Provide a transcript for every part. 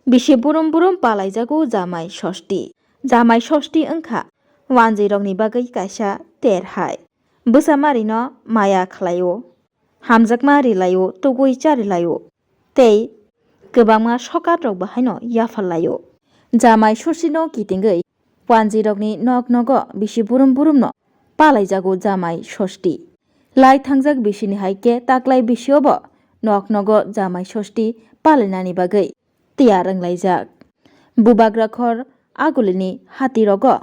Bisi burum burum palaijago jamai षष्ठी ओंखा wanjirokni bagui kaisa terhai bwsamari no maya khlaio hamjakma rilaio tugui charilaio tei kwbangma sokat rok bahai no yafallaio jamai षष्ठी no kitingui wanjirokni nog nogo bisi burum burum no palaijago jamai षष्ठी lai thangjak bisini haike taklai bisiobo nog nogo jamai षष्ठी palainani bagui tiyar wnglaijak bubagra khor agulini hati rogo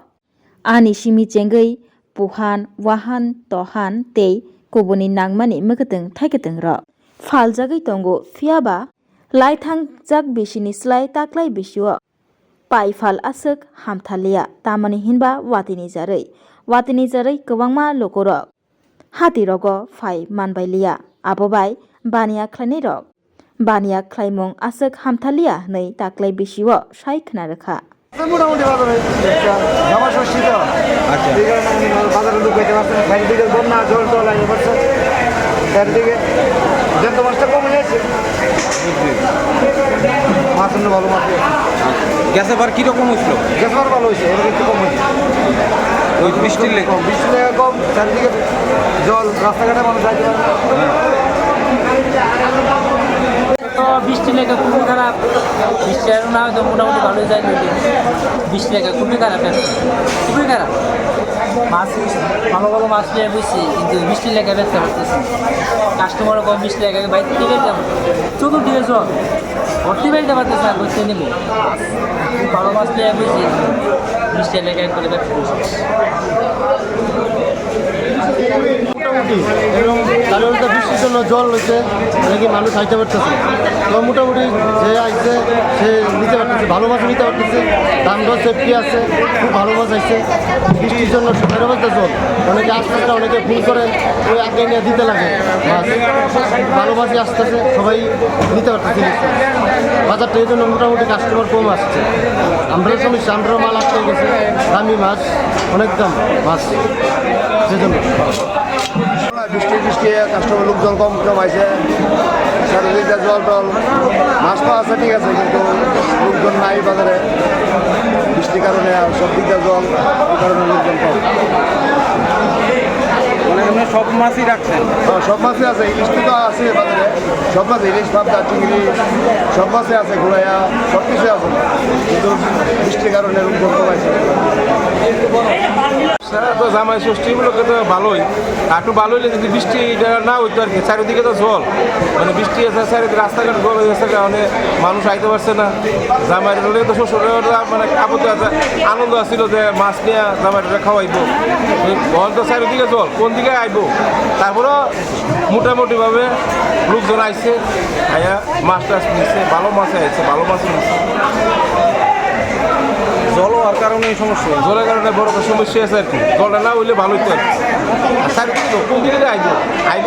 ani simi chengui puhan wahan tohan tei kubuni nangmani mwkhutung thaikhutung rok faljagui tongo phiaba lai thangjak bisini slai taklai bisio paifal asuk hamthalia tamani hinba watini jarui kwbangma lokorok hati rogo phai manbailia abobai baniya khlainai rok baniya khlaimung asuk hamthalia nei taklai bisio sai khna rakha মোটামুটি বাজারে জামা ষষ্ঠী তো এই কারণে বাজারে লোক হইতে পারছে না চারিদিকে বন্যা জল টল আইতে পারছে চারিদিকে জ্যান্ত মাছটা কমে যাচ্ছে মাছ অন্য ভালো মাছ গ্যাসের বার কিরকম হয়েছিল? গ্যাস বার ভালো হয়েছে এবার একটু কম হয়েছে ওই বৃষ্টির লেগে কম চারিদিকে জল রাস্তাঘাটে মানুষ যাইতে পারে তো বৃষ্টি লেগে খুবই খারাপ বৃষ্টি আর না হয়তো মোটামুটি ভালোই যায় নদী বৃষ্টি লেগে খুবই খারাপ খুবই খারাপ মাছ ভালো ভালো মাছ নিয়ে বুঝছি কিন্তু বৃষ্টি লেগে বেচতে পারতেছি কাস্টমারও কম বৃষ্টি লেগে বাইরে থেকে যাবো চতুর্দিকে জল ভর্তি বেরোতে পারতেছে না করতে নেবো ভালো মাছ নিয়ে বুঝছি বৃষ্টি লেগে করে ব্যবসা মোটামুটি এবং তাহলে বৃষ্টির জন্য জল হয়েছে নাকি মানুষ খাইতে পারতেছে তো মোটামুটি যে আইছে সে নিতে পারতেছে ভালো মাছ নিতে পারতেছে দাম দর সেফটি আছে খুব ভালো মাছ আসছে বৃষ্টির জন্য সুখের মধ্যে জল অনেকে আস্তে আস্তে অনেকে ভুল করে ওই আগে নিয়ে দিতে লাগে মাছ ভালো মাছই আসতেছে সবাই নিতে পারতেছে বাজারটা এই জন্য মোটামুটি কাস্টমার কম আসছে আমরাও সমস্যা আমরাও মাল আসতে গেছে দামি মাছ অনেক দাম মাছ সেজন্য বৃষ্টি কাস্টমার লোকজন কম আছে চারিদিকে জল টল মাছ তো আছে ঠিক আছে কিন্তু লোকজন নাই বাজারে বৃষ্টির কারণে সব দিকটা জল এই কারণে লোকজন কম মানে সব মাছই রাখছেন? হ্যাঁ সব মাছই আছে ইলিশ তো আছে বাজারে সব মাছ ইলিশ পাবদা চিংড়ি সব মাছই আছে ঘোড়াইয়া সব কিছুই আছে কিন্তু বৃষ্টির কারণে লোকজন কম আছে তো জামাই ষষ্ঠীগুলোকে তো ভালোই একটু ভালো হইলে যদি বৃষ্টি না হইতো আর কি চারিদিকে তো জল মানে বৃষ্টি আছে চারিদিকে রাস্তাঘাট জল হয়ে গেছে কারণে মানুষ আইতে পারছে না জামাইয়ের হলে তো শ্বশুরের মানে আপত্তি আছে আনন্দ আসছিল যে মাছ নিয়ে জামাইটা খাওয়াইবো তো চারিদিকে জল কোন দিকে আইবো তারপরেও মোটামুটিভাবে লোকজন আইছে আয়া মাছ টাছ নিচ্ছে ভালো মাছ আইছে ভালো মাছ নিচ্ছে জল হওয়ার কারণে এই সমস্যা জলের কারণে বড় সমস্যা আছে আর কি জলটা না হইলে ভালোই তো আর কি চারিদিকে তো কোন দিকে আইবো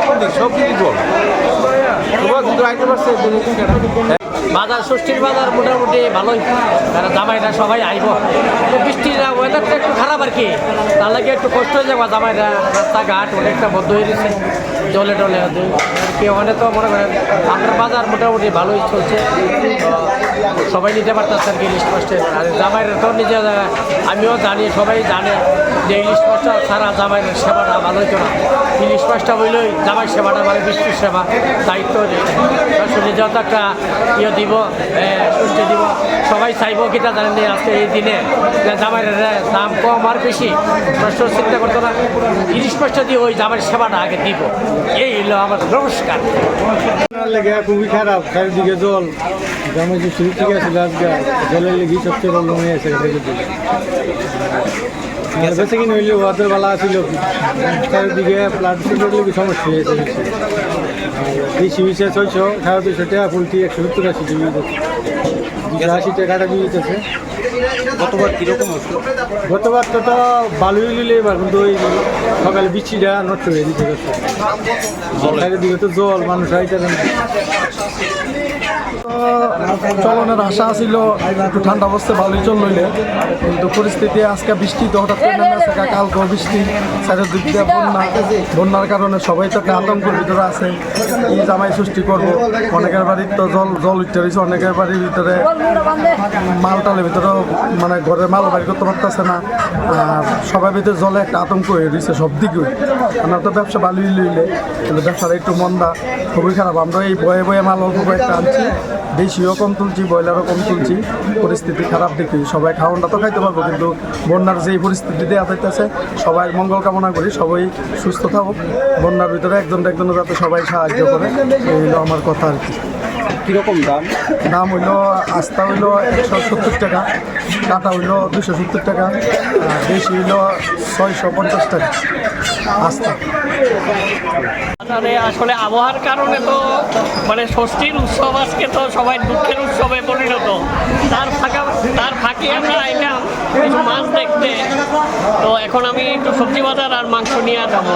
কোন দিকে সব দিকে জল তোমার কিন্তু আইতে পারছে বাজার ষষ্ঠীর বাজার মোটামুটি ভালোই কারণ জামাইরা সবাই আইব বৃষ্টির ওয়েদারটা একটু খারাপ আর কি তার লাগে একটু কষ্ট হয়ে যাবো জামাইরা রাস্তাঘাট অনেকটা বন্ধ হয়ে গেছে জলে টলে কেউ অনেক তো মনে করেন আপনার বাজার মোটামুটি ভালোই চলছে সবাই নিতে পারতেছে আর কি ইলিশ মাছটা আর জামাইরা তো নিজে আমিও জানি সবাই জানে যে ইলিশ মাছটা সারা জামাইয়ের সেবাটা ভালো হইতো না ইলিশ মাছটা বললেই জামাই সেবাটা মানে বৃষ্টির সেবা দায়িত্ব শুনে যত একটা ইয়ে দিব সুস্থ দিব সবাই চাইব কিটা জানেন আজকে এই দিনে জামাইয়ের দাম কম আর বেশি প্রশ্ন চিন্তা করতো না ইলিশ মাছটা দিয়ে ওই জামাইয়ের সেবাটা আগে দিব এই হলো আমার নমস্কার লেগে খুবই খারাপ চারিদিকে জল জামাই যে শুরু থেকে আসলে আজকে জলের লেগে সবচেয়ে প্রবলেম হয়ে আছে বেশি কিনে হইলে ওয়াদের বেলা ছিল চারিদিকে প্লাট লেগে সমস্যা হয়েছে বেশি হয়েছে 600 টাকা পোলট্রি 170-80 টাকাটা দিয়ে দিতেছে গতবার কীরকম হচ্ছে? গতবার তো ভালোই নিলে এবার কিন্তু ওই সকালে বৃষ্টিটা নষ্ট হয়ে দিতে চারিদিকে তো জল মানুষ আইতে না চলনের আশা ছিল একটু ঠান্ডা অবস্থায় ভালোই চল লইলে কিন্তু পরিস্থিতি আজকে বৃষ্টি তো হঠাৎ করে নেমে আসে কালকেও বৃষ্টি চারিদিক দিয়ে বন্যার কারণে সবাই তো একটা আতঙ্কের ভিতরে আছে ই জামাই ষষ্ঠী করবো। অনেকের বাড়ির তো জল উঠতে রয়েছে, অনেকের বাড়ির ভিতরে মালটালের ভিতরে মানে ঘরে মাল বাড়ি করতে পারতেছে না। আর সবার ভিতরে জলে একটা আতঙ্ক হয়ে রয়েছে সব দিকে। আমরা তো ব্যবসা ভালোই লইলে, কিন্তু ব্যবসাটা একটু মন্দা, খুবই খারাপ। আমরা এই বয়ে বয়ে মাল অল্প কয়েকটা আনছি, দেশিও কম তুলছি, ব্রয়লারও কম তুলছি, পরিস্থিতি খারাপ দেখি। সবাই খাওয়ানটা তো খাইতে পারবো, কিন্তু বন্যার যেই পরিস্থিতি দেওয়া যাইতেছে, সবাই মঙ্গল কামনা করি, সবাই সুস্থ থাকুক। বন্যার ভিতরে একজনের যাতে সবাই সাহায্য করে, এই হলো আমার কথা আর কি। কীরকম দাম? দাম হইলো আস্তা হইলো 170 টাকা, কাটা হইলো 270 টাকা, আর দেশি হইলো 650 টাকা আস্তা। আসলে আবহাওয়ার কারণে তো মানে ষষ্ঠীর উৎসব আজকে তো সবাই দুঃখের উৎসবে পরিণত। তার ফাঁকে আমরা আইলাম কিছু মাছ দেখতে। তো এখন আমি একটু সবজি বাজার আর মাংস নিয়ে যাবো।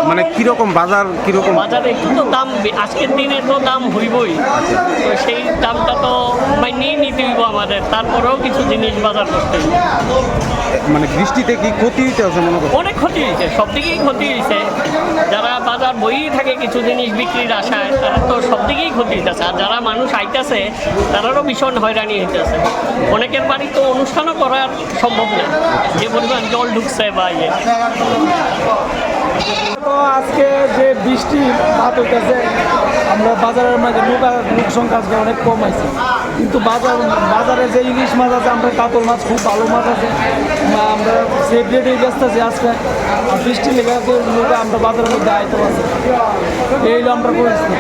মানে কীরকম বাজার, কীরকম বাজারে একটু তো দাম আজকের দিনে তো দাম হইবই, তো সেই দামটা তো নিয়ে নিতে হইব আমাদের। তারপরেও কিছু জিনিস বাজার করতে হইব। মানে বৃষ্টিতে কি ক্ষতি হইতে আছে মনে করো? অনেক ক্ষতি হয়েছে, সব দিকেই ক্ষতি হয়েছে। যারা বাজার বইই থাকে কিছু জিনিস বিক্রির আশায়, তারা তো সব দিকেই ক্ষতি হইতেছে। আর যারা মানুষ আইতেছে তারারও ভীষণ হয়রানি হইতেছে। অনেকের বাড়ি তো অনুষ্ঠানও করা সম্ভব না, যে পরিমাণ জল ঢুকছে বা ইয়ে। তো আজকে যে বৃষ্টি ভাত হইতেছে, আমরা বাজারের মাঝে লোক সংখ্যা আজকে অনেক কম আছে, কিন্তু বাজারে যে ইলিশ মাছ আছে, আমরা কাতল মাছ খুব ভালো মাছ আছে, আমরা সেফ রেটেই ব্যস্ত আছি। আজকে বৃষ্টি লেগে লোক আমরা বাজারের মধ্যে আইতে পারছি, এই হলো আমরা পরিস্থিতি।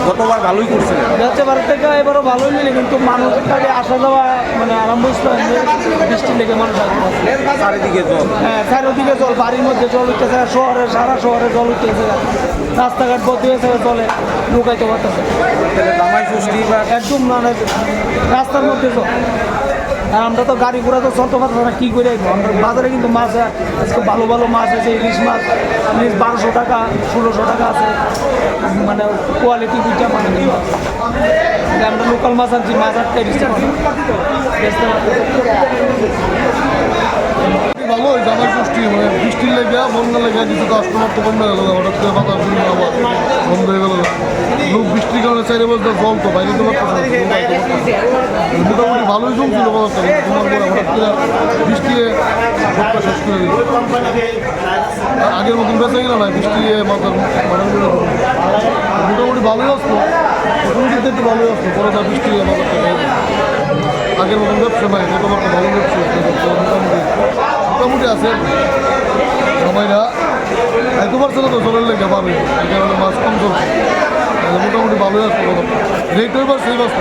গতবার ভালোই করছে, যাচ্ছে থেকে এবারও ভালোই মিলে, কিন্তু মানুষের কাছে আসা যাওয়া মানে আরম্ভ হচ্ছে বৃষ্টি লেগে মানুষ আসতে পারছে। চারিদিকে জল, হ্যাঁ চারিদিকে জল, বাড়ির মধ্যে জল উঠতেছে, সারা শহরে জল উঠতেছে, রাস্তাঘাট বদলে গেছে, জলে ঢুকাইতে পারতেছে। জামাই ষষ্ঠী বা একদম মানে রাস্তার মধ্যে জল। আর আমরা তো গাড়ি ঘোড়া তো চলতে পারতাম না, কী করে আমরা বাজারে কিন্তু মাছ আজকে ভালো ভালো মাছ আছে, ইলিশ মাছ 1200 টাকা 1600 টাকা আছে, মানে কোয়ালিটি দুইটা মানে মাছ। আমরা লোকাল মাছ আনছি, মাছ 8 টাকা বেচতে ভালো জামাই ষষ্ঠী মানে বৃষ্টির লেগে বন্যা লেগে কিছু কাস্টমার তো কমে গেল, হঠাৎ করে বাতাস আবার বন্ধ হয়ে গেল। লোক বৃষ্টির কারণে 4 বছর জল তো বাইরে তো মোটামুটি ভালোই জমছিল বাজারটা, তোমার পরে হঠাৎ করে বৃষ্টি সবটা শেষ করে দিল। আর আগের মতন বেঁচে গেল না, বৃষ্টি মাথার মোটামুটি ভালোই আসতো, প্রথম দিক থেকে ভালোই আসতো, পরে তার বৃষ্টি বাজারটা আগের মতন ব্যবসা নাই, তোমার তো ভালো ব্যবসা মোটামুটি আছে। সবাইরা খাইতে পারছে না তো জলের লেগে পাবে, এই কারণে মাছ কম চলছে, মোটামুটি ভালোই আসতো। রেট এবার সেই বাঁচত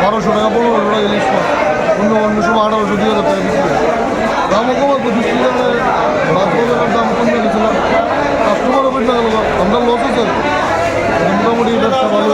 1200 টাকা 1500 টাকা ইলিশ মাছ, অন্য সময় 1800 2000 টাকা বিক্রি হয়। দামও কম আসতো, বৃষ্টির কারণে মাছ বাজারের দাম কমে গেছিলাম, কাস্টমারও বেশি গেল, আমরা লস আছে। মোটামুটি ব্যবসা ভালো